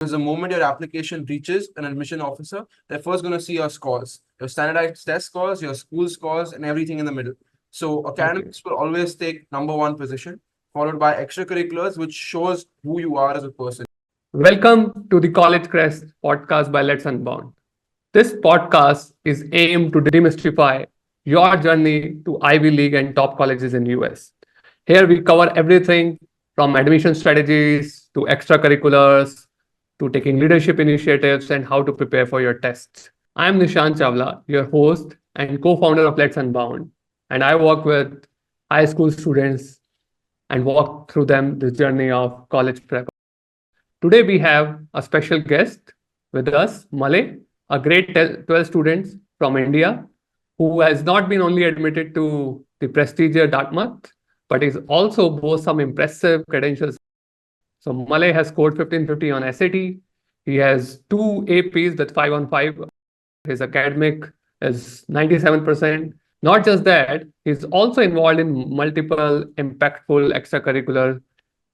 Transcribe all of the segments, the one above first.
Because the moment your application reaches an admission officer, they're first going to see your scores, your standardized test scores, your school scores, and everything in the middle. So Okay. academics will always take number one position, followed by extracurriculars, which shows who you are as a person. Welcome to the College Crest podcast by Let's Unbound. This podcast is aimed to demystify your journey to Ivy League and top colleges in US. Here we cover everything from admission strategies to extracurriculars to taking leadership initiatives and how to prepare for your tests. I'm Nishan Chava, your host and co-founder of Let's Unbound, and I work with high school students and walk through them this journey of college prep. Today we have a special guest with us, Malay, a grade 12 student from India who has not been only admitted to the prestigious Dartmouth, but is also boasts some impressive credentials. So Malay has scored 1550 on SAT. He has two APs with 5 on 5. His academic is 97%. Not just that, he's also involved in multiple impactful extracurricular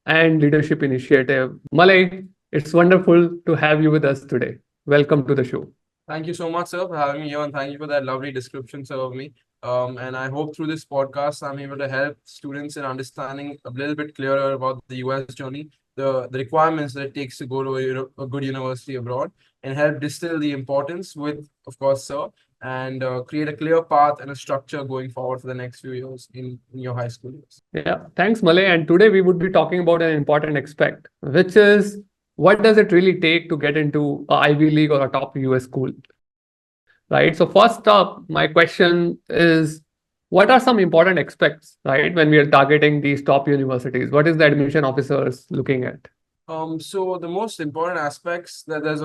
and leadership initiative. Malay, it's wonderful to have you with us today. Welcome to the show. Thank you so much, sir, for having me here, and thank you for that lovely description, sir, of me. And I hope through this podcast, I'm able to help students in understanding a little bit clearer about the US journey, the requirements that it takes to go to a good university abroad, and help distill the importance with, of course, sir, and create a clear path and a structure going forward for the next few years in your high school years. Yeah, thanks, Malay. And today we would be talking about an important aspect, which is what does it really take to get into a Ivy League or a top US school? Right. So first up, my question is, what are some important aspects, right, when we are targeting these top universities? What is the admission officers looking at? So the most important aspects that there's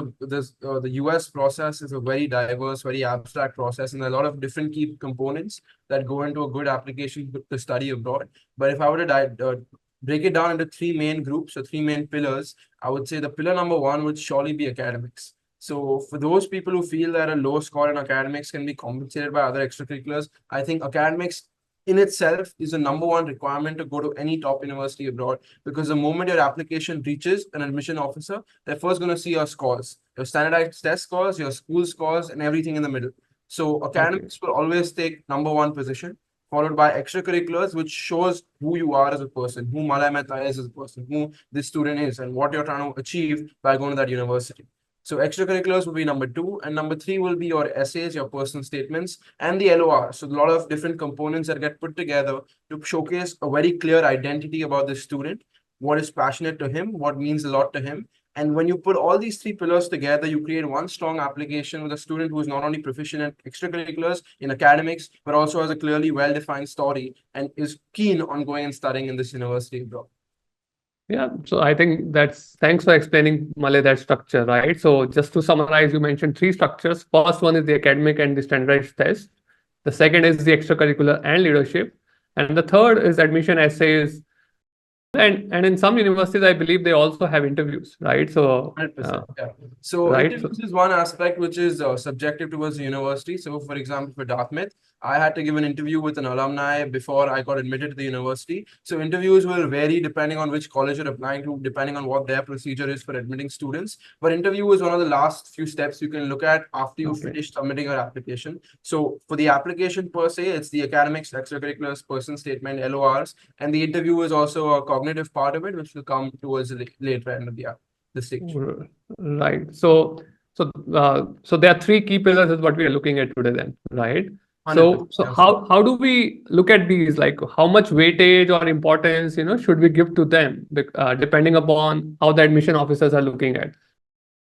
the US process is a very diverse, very abstract process, and a lot of different key components that go into a good application to study abroad. But if I were to break it down into three main groups or three main pillars, I would say the pillar number one would surely be academics. So for those people who feel that a low score in academics can be compensated by other extracurriculars, I think academics in itself is the number one requirement to go to any top university abroad, because the moment your application reaches an admission officer, they're first going to see your scores, your standardized test scores, your school scores, and everything in the middle. So academics will always take number one position, followed by extracurriculars, which shows who you are as a person, who Malay Mehta is as a person, who this student is, and what you're trying to achieve by going to that university. So extracurriculars will be number two, and number three will be your essays, your personal statements, and the LOR. So a lot of different components that get put together to showcase a very clear identity about the student, what is passionate to him, what means a lot to him. And when you put all these three pillars together, you create one strong application with a student who is not only proficient in extracurriculars, in academics, but also has a clearly well-defined story and is keen on going and studying in this university abroad. Yeah, so I think thanks for explaining, Malay, that structure, right? So just to summarize, you mentioned three structures. First one is the academic and the standardized test. The second is the extracurricular and leadership. And the third is admission essays. And in some universities, I believe they also have interviews, right? So 100%. Yeah. So right. interviews is one aspect which is subjective towards the university. So for example, for Dartmouth, I had to give an interview with an alumni before I got admitted to the university. So interviews will vary depending on which college you're applying to, depending on what their procedure is for admitting students. But interview is one of the last few steps you can look at after you finish submitting your application. So for the application per se, it's the academics, extracurriculars, person statement, LORs, and the interview is also a cognitive part of it, which will come towards the later end of the stage. Right. So there are three key pillars is what we are looking at today then, right? So 100%. how do we look at these? Like how much weightage or importance, should we give to them, depending upon how the admission officers are looking at,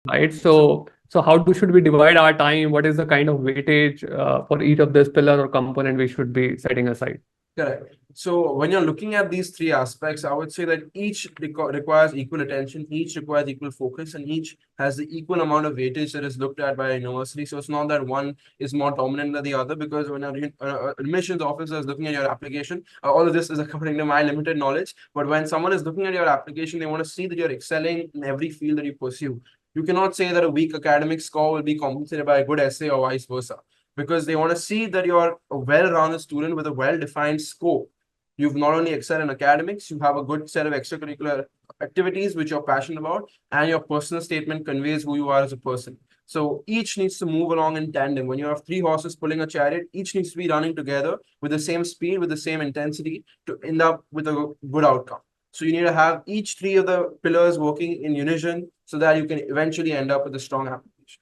right? So how should we divide our time? What is the kind of weightage for each of this pillar or component we should be setting aside? Correct. So when you're looking at these three aspects, I would say that each requires equal attention, each requires equal focus, and each has the equal amount of weightage that is looked at by a university. So it's not that one is more dominant than the other, because when an admissions officer is looking at your application, all of this is according to my limited knowledge, but when someone is looking at your application, they want to see that you're excelling in every field that you pursue. You cannot say that a weak academic score will be compensated by a good essay or vice versa, because they want to see that you're a well-rounded student with a well-defined scope. You've not only excelled in academics, you have a good set of extracurricular activities which you're passionate about, and your personal statement conveys who you are as a person. So each needs to move along in tandem. When you have three horses pulling a chariot, each needs to be running together with the same speed, with the same intensity to end up with a good outcome. So you need to have each three of the pillars working in unison so that you can eventually end up with a strong application.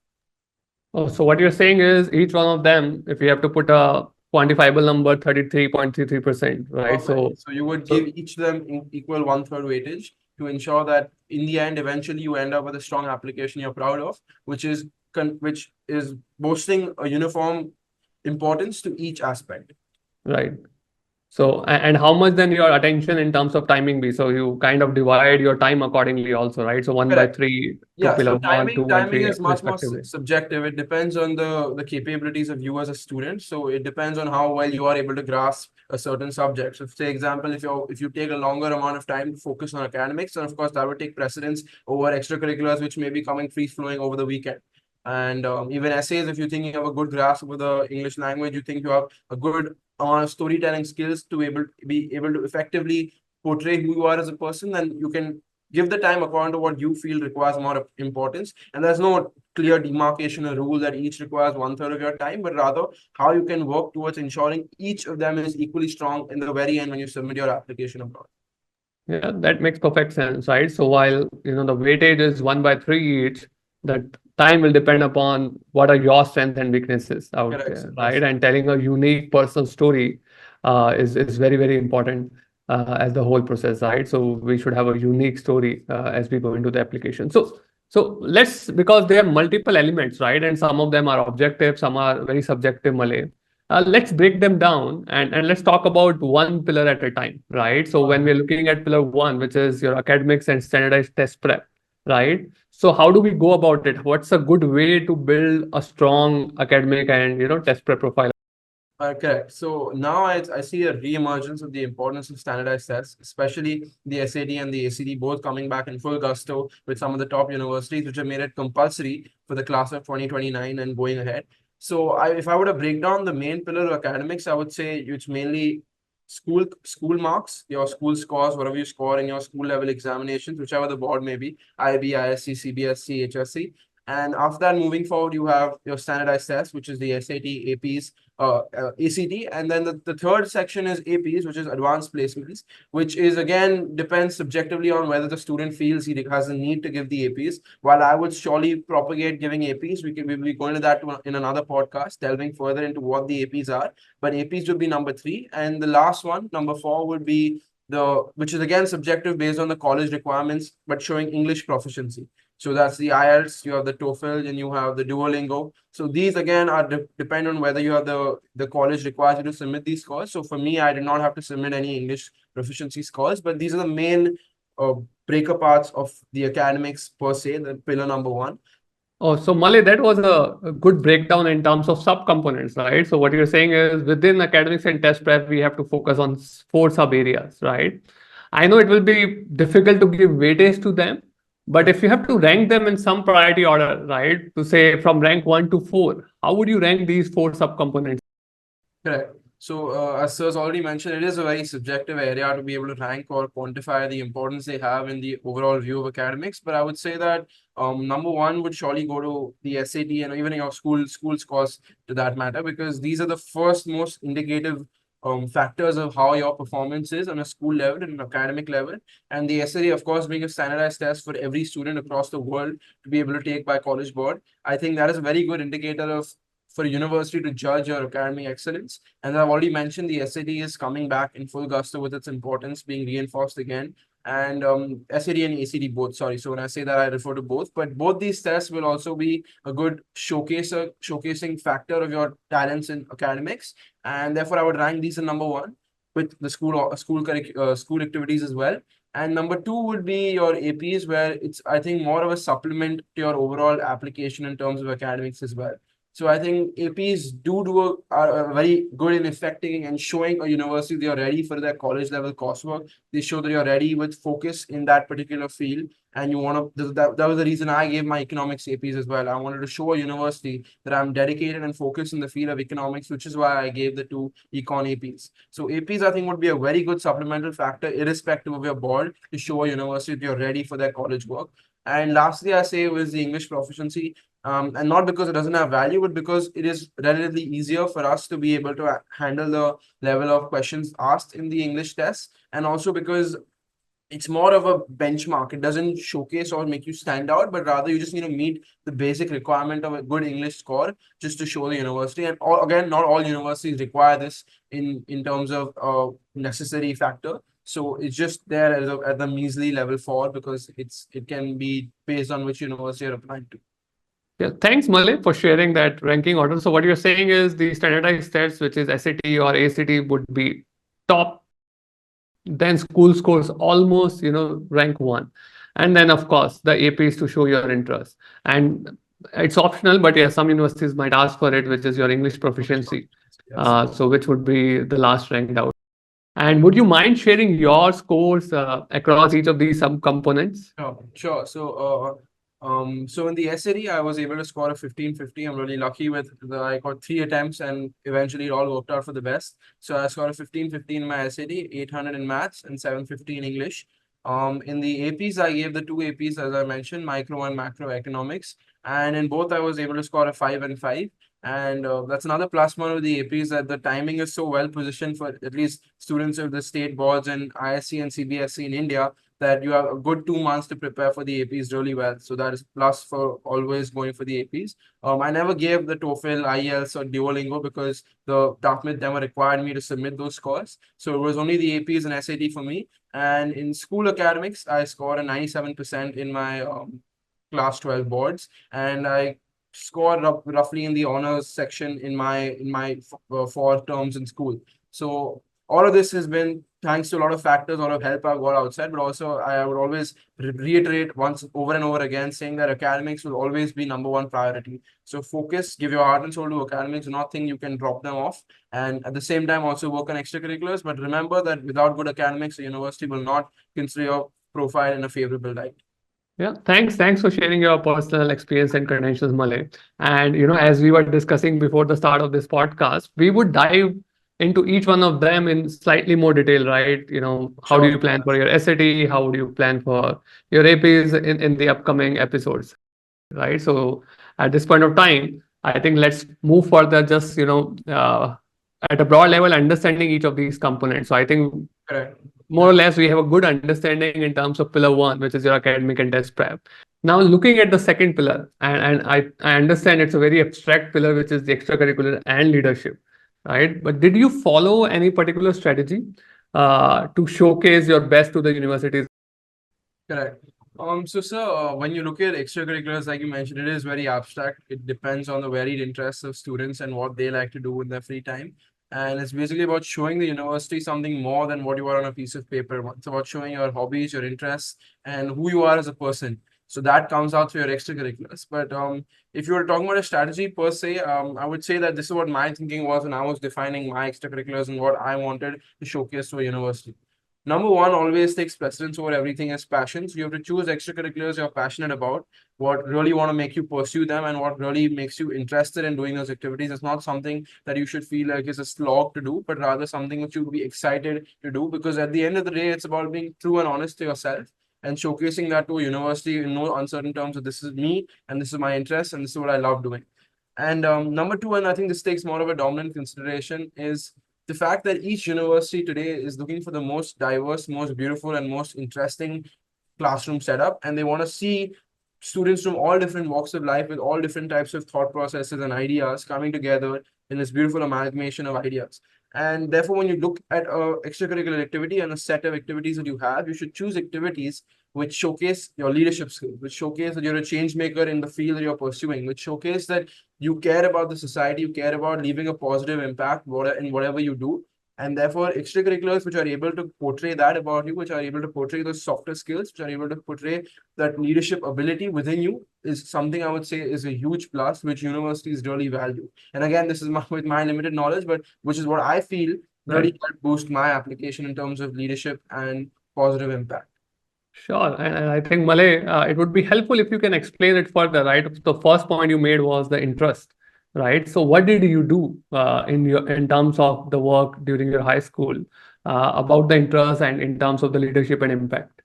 Oh, so what you're saying is each one of them, if you have to put a quantifiable number, 33.33%, right? Perfect. So you would give So each of them equal 1/3 weightage to ensure that in the end, eventually you end up with a strong application you're proud of, which is boasting a uniform importance to each aspect. right. So, and how much then your attention in terms of timing be? So you kind of divide your time accordingly also, right? So 1/3 to Yeah, pillar so one, two, and timing three is much more respectively. subjective. It depends on the capabilities of you as a student. So it depends on how well you are able to grasp a certain subject. So, say example, if you take a longer amount of time to focus on academics, then of course that would take precedence over extracurriculars, which may be coming free flowing over the weekend. And even essays, if you think you have a good grasp of the English language, you think you have a good amount of storytelling skills to be able to effectively portray who you are as a person, then you can give the time according to what you feel requires more importance. And there's no clear demarcation or rule that each requires 1/3 of your time, but rather how you can work towards ensuring each of them is equally strong in the very end when you submit your application abroad. Yeah, that makes perfect sense, right? So while the weightage is 1/3 each, that time will depend upon what are your strengths and weaknesses out Correct, there, sir. right? And telling a unique personal story is very, very important as the whole process, right? So we should have a unique story as we go into the application. So let's, because there are multiple elements, right? And some of them are objective, some are very subjective, Malay. Let's break them down and let's talk about one pillar at a time, right? So when we're looking at pillar one, which is your academics and standardized test prep, right? So how do we go about it? What's a good way to build a strong academic and test prep profile? Correct. So now I see a re-emergence of the importance of standardized tests, especially the SAT and the ACT both coming back in full gusto with some of the top universities, which have made it compulsory for the class of 2029 and going ahead. So if I were to break down the main pillar of academics, I would say it's mainly school marks, your school scores, whatever you score in your school level examinations, whichever the board may be, IB, ISC, CBSC, HSC. And after that, moving forward, you have your standardized tests, which is the SAT, APs, ACT, and then the third section is APs, which is advanced placements, which is again depends subjectively on whether the student feels he has a need to give the APs. While I would surely propagate giving APs, we'll be going to that in another podcast, delving further into what the APs are. But APs would be number 3, and the last one, number 4, would be which is again subjective based on the college requirements, but showing English proficiency. So that's the IELTS, you have the TOEFL, and you have the Duolingo. So these again are depend on whether you have the college requires you to submit these scores. So for me, I did not have to submit any English proficiency scores, but these are the main breaker parts of the academics per se, the pillar number 1. Oh, so Malay, that was a good breakdown in terms of subcomponents, right? So what you're saying is within academics and test prep, we have to focus on 4 sub areas, right? I know it will be difficult to give weightage to them, but if you have to rank them in some priority order, right? To say from rank 1 to 4, how would you rank these 4 subcomponents? Correct. So, as Sir's already mentioned, it is a very subjective area to be able to rank or quantify the importance they have in the overall view of academics. But I would say that number 1 would surely go to the SAT and even your school scores to that matter, because these are the first most indicative factors of how your performance is on a school level and an academic level. And the SAT, of course, being a standardized test for every student across the world to be able to take by College Board, I think that is a very good indicator of for a university to judge your academic excellence. And I've already mentioned the SAT is coming back in full gusto with its importance being reinforced again. And SAT and ACT both, sorry. So when I say that, I refer to both. But both these tests will also be a good showcasing factor of your talents in academics. And therefore, I would rank these in number 1 with the school activities as well. And number 2 would be your APs, where it's, I think, more of a supplement to your overall application in terms of academics as well. So I think APs are very good in affecting and showing a university they are ready for their college level coursework. They show that you're ready with focus in that particular field. and you want to, that was the reason I gave my economics APs as well. I wanted to show a university that I'm dedicated and focused in the field of economics, which is why I gave the two econ APs. So APs, I think, would be a very good supplemental factor, irrespective of your board, to show a university that you're ready for their college work. And lastly, I say was the English proficiency. And not because it doesn't have value, but because it is relatively easier for us to be able to handle the level of questions asked in the English test. And also because it's more of a benchmark. It doesn't showcase or make you stand out, but rather you just need to meet the basic requirement of a good English score just to show the university. And again, not all universities require this in terms of necessary factor. So it's just there at the measly level 4 because it can be based on which university you're applying to. Yeah, thanks, Malay, for sharing that ranking order. So what you're saying is the standardized tests, which is SAT or ACT, would be top, then school scores almost, rank 1. And then, of course, the APs to show your interest. And it's optional, but yeah, some universities might ask for it, which is your English proficiency. So which would be the last ranked out. And would you mind sharing your scores across each of these subcomponents? Sure. So in the SAT, I was able to score a 1550. I'm really lucky with I got 3 attempts and eventually it all worked out for the best. So I scored a 1550 in my SAT, 800 in maths and 750 in English. In the APs, I gave the two APs, as I mentioned, micro and macroeconomics. And in both, I was able to score a 5 and 5. And that's another plus one of the APs, that the timing is so well positioned for at least students of the state boards and ISC and CBSC in India, that you have a good 2 months to prepare for the APs really well. So that is plus for always going for the APs. I never gave the TOEFL, IELTS, or Duolingo because the Dartmouth never required me to submit those scores. So it was only the APs and SAT for me. And in school academics, I scored a 97% in my class 12 boards, and I scored roughly in the honors section in my 4 terms in school. So all of this has been thanks to a lot of factors, a lot of help I've got outside, but also I would always reiterate once over and over again, saying that academics will always be #1 priority. So focus, give your heart and soul to academics. Do not think you can drop them off. And at the same time, also work on extracurriculars. But remember that without good academics, the university will not consider your profile in a favorable light. Yeah, thanks. Thanks for sharing your personal experience and credentials, Malay. And as we were discussing before the start of this podcast, we would dive into each one of them in slightly more detail, right? How do you plan for your SAT? How do you plan for your APs in the upcoming episodes, right? So at this point of time, I think let's move further, just, at a broad level, understanding each of these components. So I think more or less we have a good understanding in terms of pillar 1, which is your academic and test prep. Now looking at the second pillar, and I understand it's a very abstract pillar, which is the extracurricular and leadership, right? But did you follow any particular strategy to showcase your best to the universities? Correct. So, sir, when you look at extracurriculars, like you mentioned, it is very abstract. It depends on the varied interests of students and what they like to do in their free time. And it's basically about showing the university something more than what you are on a piece of paper. It's about showing your hobbies, your interests, and who you are as a person. So that comes out through your extracurriculars. But if you were talking about a strategy per se, I would say that this is what my thinking was when I was defining my extracurriculars and what I wanted to showcase to a university. #1 always takes precedence over everything as passion. So you have to choose extracurriculars you're passionate about, what really want to make you pursue them, and what really makes you interested in doing those activities. It's not something that you should feel like is a slog to do, but rather something which you would be excited to do, because at the end of the day, it's about being true and honest to yourself and showcasing that to a university in no uncertain terms of this is me and this is my interest and this is what I love doing. And #2, and I think this takes more of a dominant consideration, is the fact that each university today is looking for the most diverse, most beautiful, and most interesting classroom setup. And they want to see students from all different walks of life with all different types of thought processes and ideas coming together in this beautiful amalgamation of ideas. And therefore, when you look at a extracurricular activity and a set of activities that you have, you should choose activities which showcase your leadership skills, which showcase that you're a change maker in the field that you're pursuing, which showcase that you care about the society, you care about leaving a positive impact in whatever you do. And therefore, extracurriculars which are able to portray that about you, which are able to portray those softer skills, which are able to portray that leadership ability within you, is something I would say is a huge plus, which universities really value. And again, this is with my limited knowledge, but which is what I feel really helped boost my application in terms of leadership and positive impact. Sure. And I think, Malay, it would be helpful if you can explain it further, right? The first point you made was the interest, right? So what did you do in terms of the work during your high school about the interest and in terms of the leadership and impact?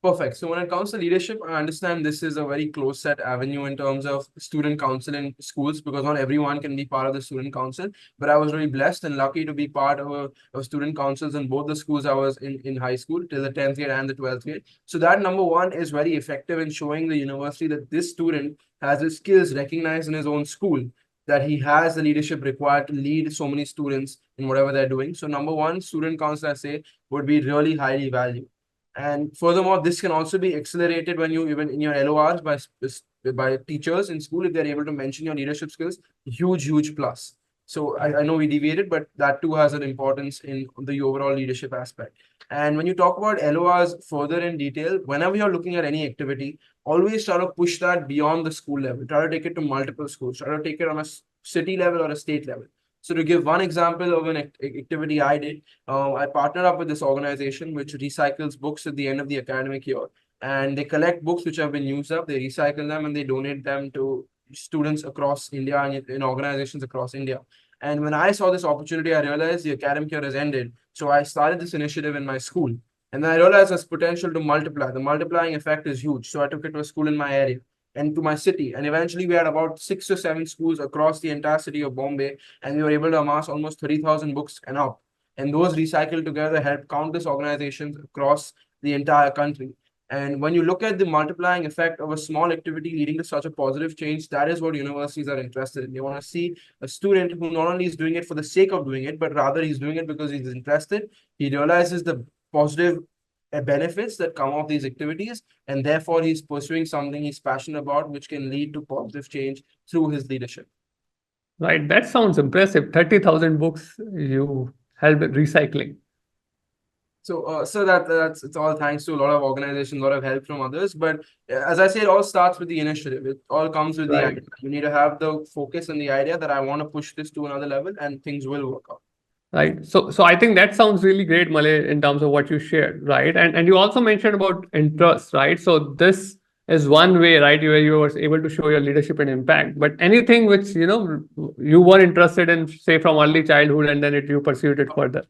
Perfect. So when it comes to leadership, I understand this is a very close set avenue in terms of student council in schools because not everyone can be part of the student council. But I was really blessed and lucky to be part of student councils in both the schools I was in high school till the 10th grade and the 12th grade. So that number one is very effective in showing the university that this student has his skills recognized in his own school, that he has the leadership required to lead so many students in whatever they're doing. So number one, student council, I say, would be really highly valued. And furthermore, this can also be accelerated when you even in your LORs by teachers in school if they're able to mention your leadership skills. Huge plus. So I know we deviated, but that too has an importance in the overall leadership aspect. And when you talk about LORs further in detail, whenever you're looking at any activity, always try to push that beyond the school level. Try to take it to multiple schools. Try to take it on a city level or a state level. So to give one example of an activity I did, I partnered up with this organization which recycles books at the end of the academic year. And they collect books which have been used up, they recycle them, and they donate them to students across India and in organizations across India. And when I saw this opportunity, I realized the academic year has ended. So I started this initiative in my school. And then I realized there's potential to multiply. The multiplying effect is huge. So I took it to a school in my area and to my city. And eventually we had about 6 or 7 schools across the entire city of Bombay, and we were able to amass almost 30,000 books and up. And those recycled together helped countless organizations across the entire country. And when you look at the multiplying effect of a small activity leading to such a positive change, that is what universities are interested in. They want to see a student who not only is doing it for the sake of doing it, but rather he's doing it because he's interested. He realizes the positive benefits that come of these activities, and therefore he's pursuing something he's passionate about, which can lead to positive change through his leadership. Right. That sounds impressive. 30,000 books you helped recycling. So that's it's all thanks to a lot of organizations, a lot of help from others. But as I say, it all starts with the initiative. It all comes with the Right. idea. You need to have the focus and the idea that I want to push this to another level, and things will work out. Right. So I think that sounds really great, Malay, in terms of what you shared, right? And you also mentioned about interest, right? So this is one way, right, where you were able to show your leadership and impact. But anything which, you were interested in, say, from early childhood, and then you pursued it further.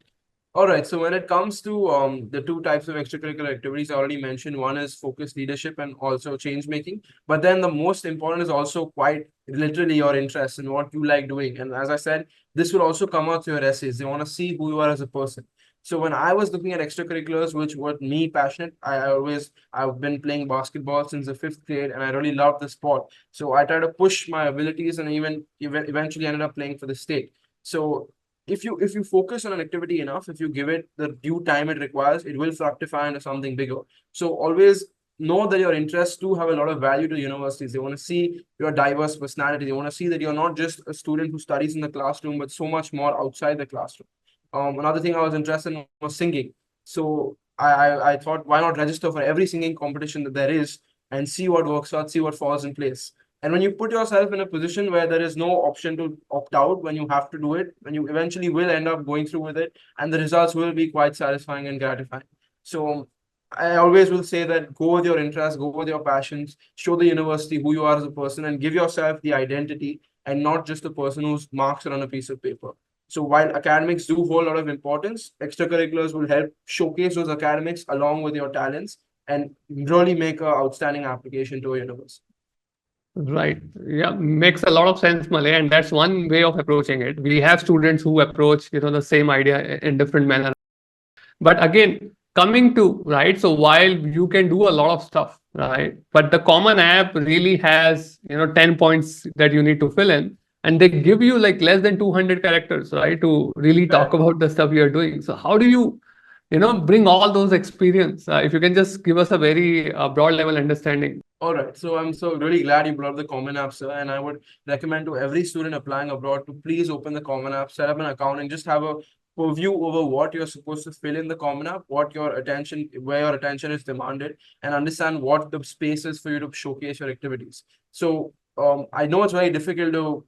All right. So when it comes to the two types of extracurricular activities I already mentioned, one is focused leadership and also change making. But then the most important is also quite literally your interest in what you like doing. And as I said, this will also come out through your essays. They want to see who you are as a person. So when I was looking at extracurriculars, which were me passionate, I've been playing basketball since the 5th grade, and I really love the sport. So I tried to push my abilities and even eventually ended up playing for the state. So if you focus on an activity enough, if you give it the due time it requires, it will fructify into something bigger. So always know that your interests do have a lot of value to universities. They want to see your diverse personality. They want to see that you're not just a student who studies in the classroom, but so much more outside the classroom. Another thing I was interested in was singing. So I thought, why not register for every singing competition that there is and see what works out, see what falls in place. And when you put yourself in a position where there is no option to opt out, when you have to do it, when you eventually will end up going through with it, and the results will be quite satisfying and gratifying. So I always will say that go with your interests, go with your passions, show the university who you are as a person, and give yourself the identity and not just the person whose marks are on a piece of paper. So while academics do hold a lot of importance, extracurriculars will help showcase those academics along with your talents and really make an outstanding application to a university. Right. Yeah, makes a lot of sense, Malay. And that's one way of approaching it. We have students who approach, the same idea in different manner. But again, coming to, right, so while you can do a lot of stuff, right, but the common app really has, 10 points that you need to fill in, and they give you like less than 200 characters, right, to really talk about the stuff you're doing. So how do you, bring all those experience? If you can just give us a very broad level understanding. All right. So I'm so really glad you brought up the Common App, sir. And I would recommend to every student applying abroad to please open the Common App, set up an account, and just have a purview over what you're supposed to fill in the Common App, what your attention, where your attention is demanded, and understand what the space is for you to showcase your activities. So I know it's very difficult to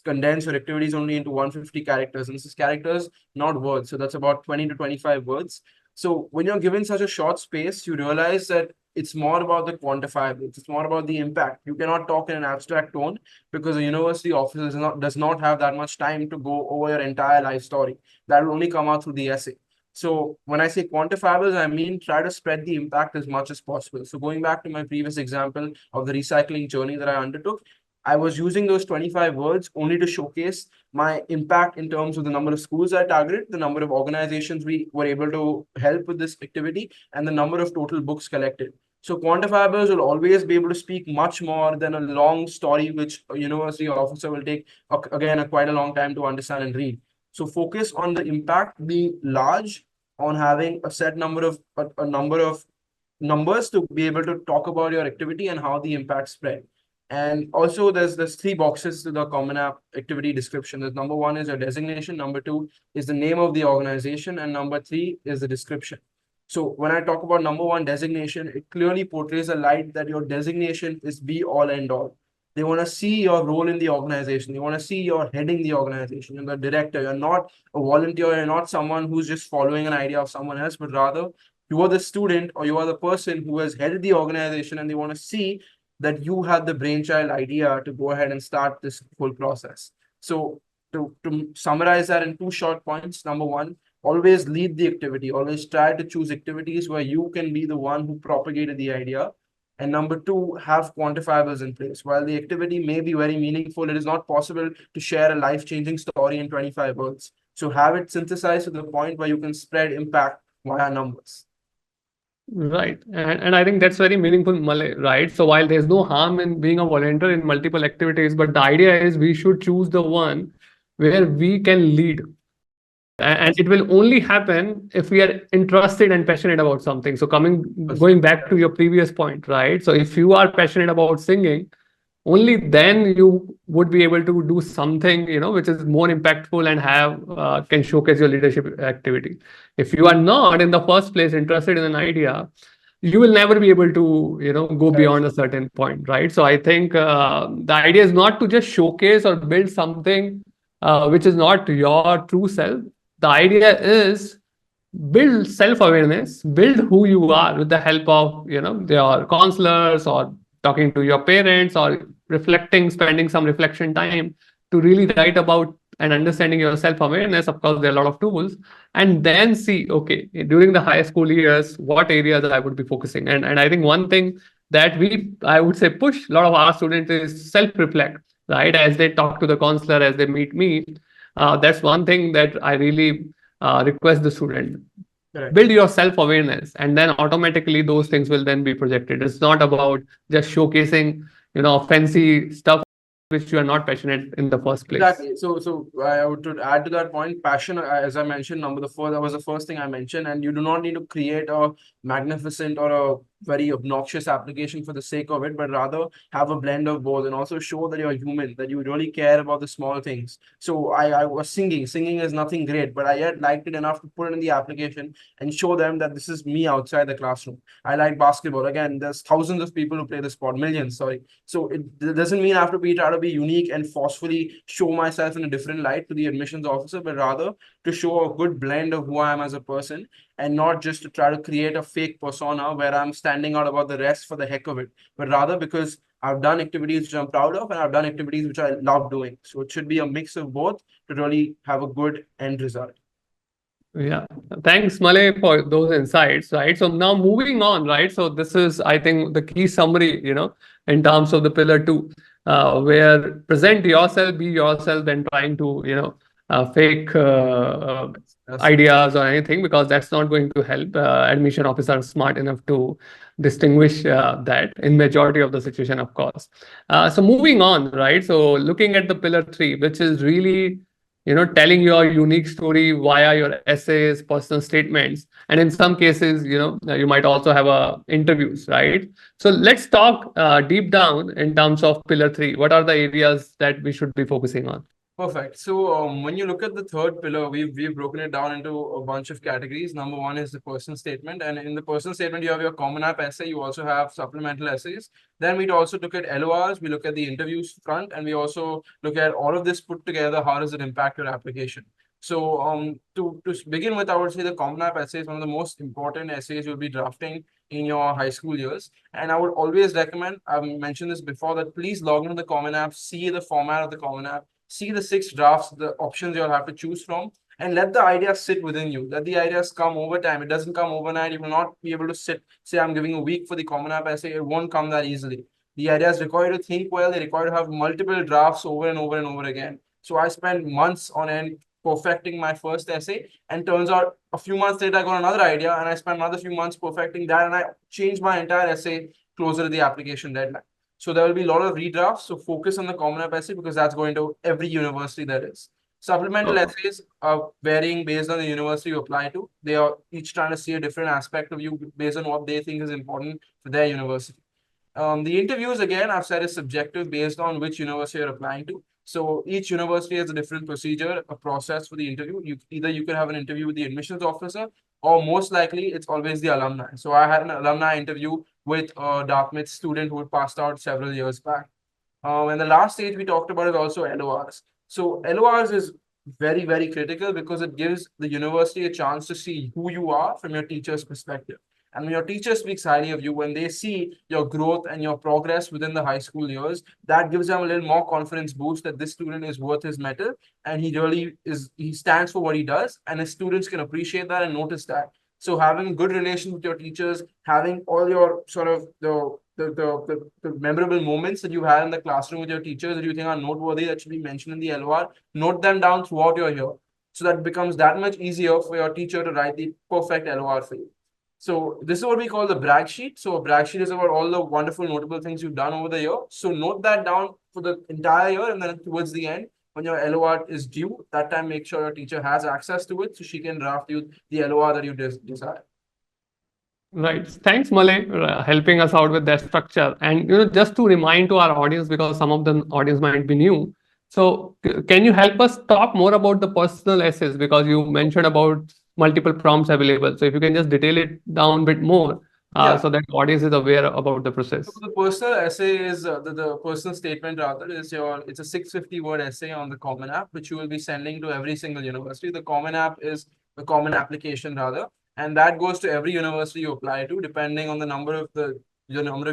condense your activities only into 150 characters, and this is characters, not words. So that's about 20 to 25 words. So when you're given such a short space, you realize that it's more about the quantifiables. It's more about the impact. You cannot talk in an abstract tone because a university officer does not have that much time to go over your entire life story. That will only come out through the essay. So when I say quantifiables, I mean try to spread the impact as much as possible. So going back to my previous example of the recycling journey that I undertook, I was using those 25 words only to showcase my impact in terms of the number of schools I targeted, the number of organizations we were able to help with this activity, and the number of total books collected. So quantifiables will always be able to speak much more than a long story, which a university officer will take, again, quite a long time to understand and read. So focus on the impact being large, on having a set number of a number of numbers to be able to talk about your activity and how the impact spread. And also there's three boxes to the common app activity description. There's number one is your designation, number two is the name of the organization, and number three is the description. So when I talk about number one, designation, it clearly portrays a light that your designation is be all end all. They want to see your role in the organization. They want to see you're heading the organization. You're the director. You're not a volunteer. You're not someone who's just following an idea of someone else, but rather you are the student or you are the person who has headed the organization, and they want to see that you had the brainchild idea to go ahead and start this whole process. So to summarize that in two short points, number one, always lead the activity. Always try to choose activities where you can be the one who propagated the idea. And number two, have quantifiables in place. While the activity may be very meaningful, it is not possible to share a life-changing story in 25 words. So have it synthesized to the point where you can spread impact via numbers. Right. And I think that's very meaningful, Malay, right? So while there's no harm in being a volunteer in multiple activities, but the idea is we should choose the one where we can lead. And it will only happen if we are interested and passionate about something. So going back to your previous point, right? So if you are passionate about singing, only then you would be able to do something, which is more impactful and can showcase your leadership activity. If you are not in the first place interested in an idea, you will never be able to go beyond a certain point, right? So I think the idea is not to just showcase or build something which is not your true self. The idea is build self-awareness, build who you are with the help of your counselors, or talking to your parents, or spending some reflection time to really write about and understanding your self-awareness. Of course, there are a lot of tools, and then see, okay, during the high school years, what areas I would be focusing. And I think one thing that I would say, push a lot of our students is self-reflect, right? As they talk to the counselor, as they meet me, that's one thing that I really request the student. Correct. Build your self-awareness, and then automatically those things will then be projected. It's not about just showcasing, fancy stuff which you are not passionate in the first place. Exactly. So I would to add to that point, passion, as I mentioned, that was the first thing I mentioned, and you do not need to create a magnificent or a very obnoxious application for the sake of it, but rather have a blend of both, and also show that you're human, that you really care about the small things. So I was singing is nothing great, but I yet liked it enough to put it in the application and show them that this is me outside the classroom. I like basketball. Again, there's thousands of people who play the sport, millions, sorry. So it doesn't mean I have to try to be unique and forcefully show myself in a different light to the admissions officer, but rather to show a good blend of who I am as a person, and not just to try to create a fake persona where I'm standing out about the rest for the heck of it, but rather because I've done activities which I'm proud of, and I've done activities which I love doing. So it should be a mix of both to really have a good end result. Yeah, thanks, Malay, for those insights, right? So now moving on, right? So this is, I think, the key summary, in terms of the pillar two, where present yourself, be yourself, and trying to, fake ideas or anything, because that's not going to help. Admission officers are smart enough to distinguish that in majority of the situation, of course. So moving on, right? So looking at the pillar three, which is really telling your unique story via your essays, personal statements, and in some cases, you might also have interviews, right? So let's talk deep down in terms of pillar three. What are the areas that we should be focusing on? Perfect. So when you look at the third pillar, we've broken it down into a bunch of categories. Number one is the personal statement, and in the personal statement, you have your common app essay. You also have supplemental essays. Then we also look at LORs. We look at the interviews front, and we also look at all of this put together. How does it impact your application? So to begin with, I would say the Common App essay is one of the most important essays you'll be drafting in your high school years. And I would always recommend, I've mentioned this before, that please log into the Common App, see the format of the Common App, see the 6 drafts, the options you'll have to choose from, and let the ideas sit within you. Let the ideas come over time. It doesn't come overnight. You will not be able to say, I'm giving a week for the Common App essay. It won't come that easily. The ideas require you to think well. They require to have multiple drafts over and over and over again. So I spent months on end perfecting my first essay, and turns out a few months later I got another idea, and I spent another few months perfecting that, and I changed my entire essay closer to the application deadline. So there will be a lot of redrafts. So focus on the Common App essay because that's going to every university there is. Supplemental essays are varying based on the university you apply to. They are each trying to see a different aspect of you based on what they think is important for their university. The interviews, again, I've said, is subjective based on which university you're applying to. So each university has a different procedure, a process for the interview. You can have an interview with the admissions officer, or most likely it's always the alumni. So I had an alumni interview with a Dartmouth student who had passed out several years back. And the last stage we talked about is also LORs. So LORs is very, very critical because it gives the university a chance to see who you are from your teacher's perspective. And when your teacher speaks highly of you, when they see your growth and your progress within the high school years, that gives them a little more confidence boost that this student is worth his metal, and he really is, he stands for what he does, and his students can appreciate that and notice that. So having good relations with your teachers, having all your sort of the memorable moments that you had in the classroom with your teachers that you think are noteworthy that should be mentioned in the LOR, note them down throughout your year. So that it becomes that much easier for your teacher to write the perfect LOR for you. So this is what we call the brag sheet. So a brag sheet is about all the wonderful, notable things you've done over the year. So note that down for the entire year, and then towards the end, when your LOR is due, that time make sure your teacher has access to it so she can draft you the LOR that you desire. Right. Thanks, Malay, helping us out with that structure. And just to remind to our audience, because some of the audience might be new. So, can you help us talk more about the personal essays? Because you mentioned about multiple prompts available. So, if you can just detail it down a bit more, so that audience is aware about the process. So the personal essay is the personal statement rather is it's a 650 word essay on the Common App, which you will be sending to every single university. The Common App is the common application rather, and that goes to every university you apply to, depending on the number of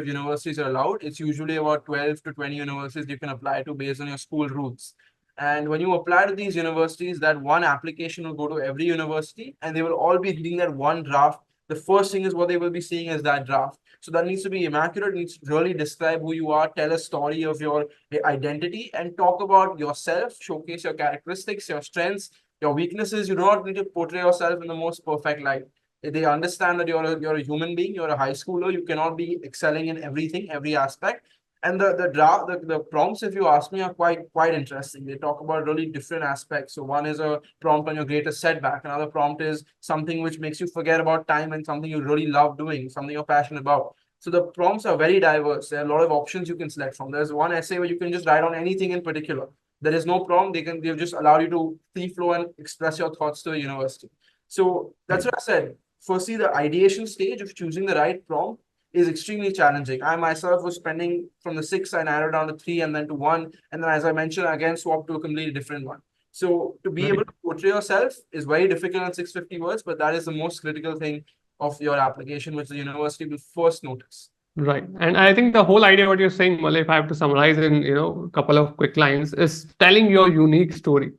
universities are allowed. It's usually about 12 to 20 universities you can apply to based on your school rules. And when you apply to these universities, that one application will go to every university, and they will all be reading that one draft. The first thing is what they will be seeing is that draft. So that needs to be immaculate, needs to really describe who you are, tell a story of your identity, and talk about yourself, showcase your characteristics, your strengths, your weaknesses. You do not need to portray yourself in the most perfect light. They understand that you're a human being, you're a high schooler, you cannot be excelling in everything, every aspect. And the prompts, if you ask me, are quite interesting. They talk about really different aspects. So one is a prompt on your greatest setback. Another prompt is something which makes you forget about time and something you really love doing, something you're passionate about. So the prompts are very diverse. There are a lot of options you can select from. There's one essay where you can just write on anything in particular. There is no prompt. They've just allowed you to free flow and express your thoughts to a university. So that's what I said. Firstly, the ideation stage of choosing the right prompt is extremely challenging. I myself was spending from the 6, I narrowed down to 3 and then to 1. And then, as I mentioned, again, swapped to a completely different one. So to be able to portray yourself is very difficult in 650 words, but that is the most critical thing of your application, which the university will first notice. Right. And I think the whole idea what you're saying, Malay, if I have to summarize in, a couple of quick lines, is telling your unique story.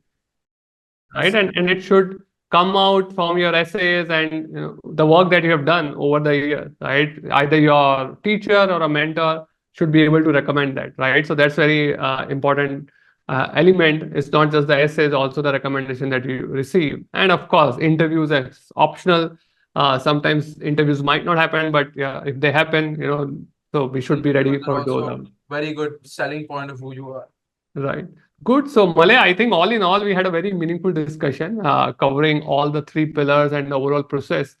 Right. And it should come out from your essays and the work that you have done over the years, right? Either your teacher or a mentor should be able to recommend that, right? So that's very important element. It's not just the essays, also the recommendation that you receive. And of course, interviews is optional. Sometimes interviews might not happen, but yeah, if they happen, so we should be ready for those. Very good selling point of who you are. Right. Good. So, Malay, I think all in all, we had a very meaningful discussion covering all the 3 pillars and the overall process.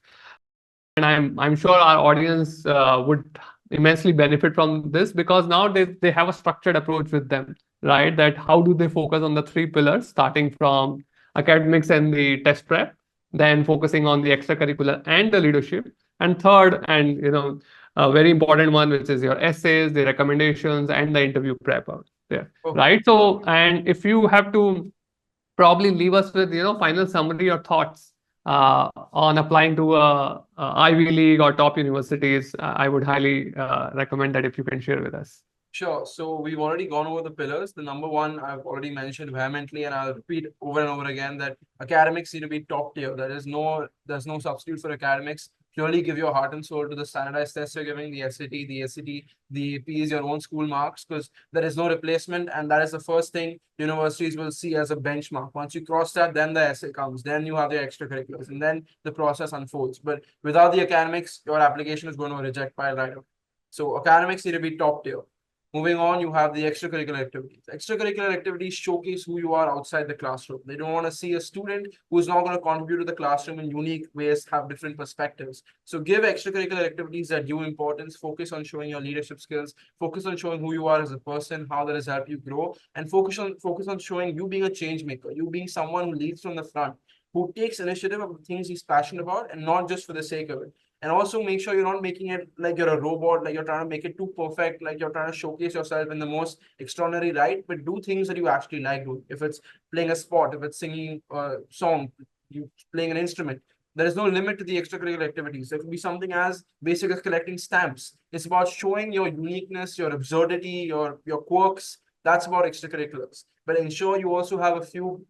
And I'm sure our audience would immensely benefit from this because now they have a structured approach with them, right? That how do they focus on the 3 pillars, starting from academics and the test prep, then focusing on the extracurricular and the leadership, and third, and a very important one, which is your essays, the recommendations, and the interview prep. Yeah. Right. So, and if you have to probably leave us with, final summary or thoughts on applying to Ivy League or top universities. I would highly recommend that if you can share with us. Sure. So we've already gone over the pillars. The number one I've already mentioned vehemently, and I'll repeat over and over again that academics need to be top tier. There's no substitute for academics. Purely give your heart and soul to the standardized tests you're giving, the SAT, the ACT, the AP is your own school marks, because there is no replacement, and that is the first thing universities will see as a benchmark. Once you cross that, then the essay comes, then you have the extracurriculars, and then the process unfolds. But without the academics, your application is going to reject by right away. So academics need to be top tier. Moving on, you have the extracurricular activities. Extracurricular activities showcase who you are outside the classroom. They don't want to see a student who's not going to contribute to the classroom in unique ways, have different perspectives. So give extracurricular activities that due importance, focus on showing your leadership skills, focus on showing who you are as a person, how that has helped you grow, and focus on showing you being a change maker, you being someone who leads from the front, who takes initiative of the things he's passionate about and not just for the sake of it. And also make sure you're not making it like you're a robot, like you're trying to make it too perfect, like you're trying to showcase yourself in the most extraordinary right, but do things that you actually like doing. If it's playing a sport, if it's singing a song, you playing an instrument, there is no limit to the extracurricular activities. It could be something as basic as collecting stamps. It's about showing your uniqueness, your absurdity, your quirks. That's about extracurriculars. But ensure you also have a few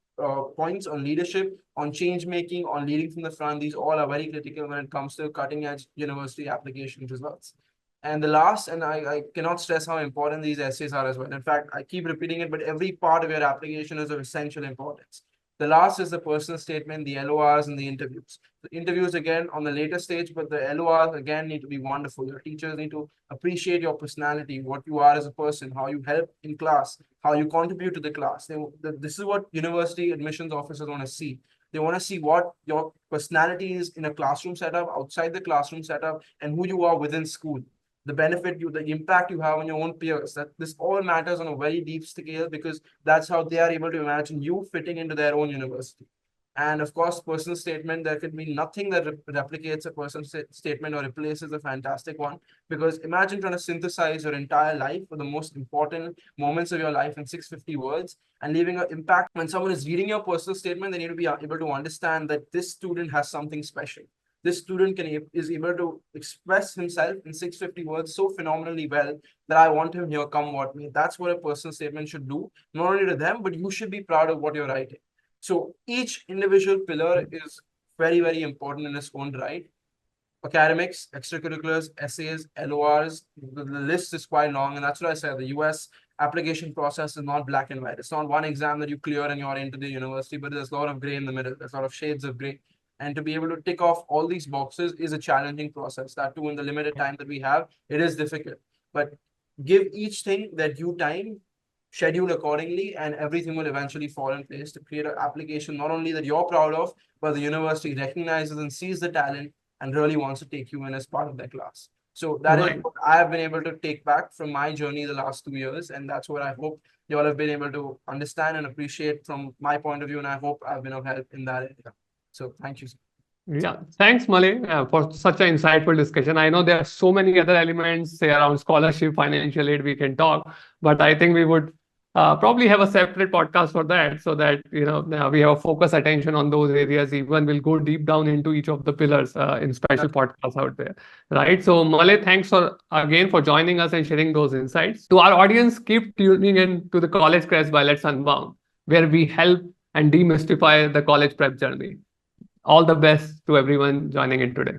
points on leadership, on change making, on leading from the front. These all are very critical when it comes to cutting edge university application results. And the last, and I cannot stress how important these essays are as well. In fact, I keep repeating it, but every part of your application is of essential importance. The last is the personal statement, the LORs, and the interviews. The interviews, again, on the later stage, but the LORs, again, need to be wonderful. Your teachers need to appreciate your personality, what you are as a person, how you help in class, how you contribute to the class. This is what university admissions officers want to see. They want to see what your personality is in a classroom setup, outside the classroom setup, and who you are within school. The benefit the impact you have on your own peers, that this all matters on a very deep scale, because that's how they are able to imagine you fitting into their own university. And of course, personal statement, there could be nothing that replicates a personal statement or replaces a fantastic one, because imagine trying to synthesize your entire life for the most important moments of your life in 650 words and leaving an impact. When someone is reading your personal statement, they need to be able to understand that this student has something special. This student is able to express himself in 650 words so phenomenally well that I want him here, come what may. That's what a personal statement should do, not only to them, but you should be proud of what you're writing. So each individual pillar is very, very important in its own right. Academics, extracurriculars, essays, LORs, the list is quite long. And that's what I said. The US application process is not black and white. It's not one exam that you clear and you're into the university, but there's a lot of gray in the middle. There's a lot of shades of gray. And to be able to tick off all these boxes is a challenging process. That too, in the limited time that we have, it is difficult. But give each thing that due time, schedule accordingly, and everything will eventually fall in place to create an application not only that you're proud of, but the university recognizes and sees the talent and really wants to take you in as part of their class. So that is what I have been able to take back from my journey the last 2 years. And that's what I hope you all have been able to understand and appreciate from my point of view. And I hope I've been of help in that area. So thank you. Yeah, thanks, Malay, for such an insightful discussion. I know there are so many other elements, say around scholarship, financial aid, we can talk, but I think we would probably have a separate podcast for that, so that we have a focus attention on those areas. Even we'll go deep down into each of the pillars in special podcasts out there, right? So, Malay, thanks again for joining us and sharing those insights. To our audience, keep tuning in to the College Crest by Let's Unbound, where we help and demystify the college prep journey. All the best to everyone joining in today.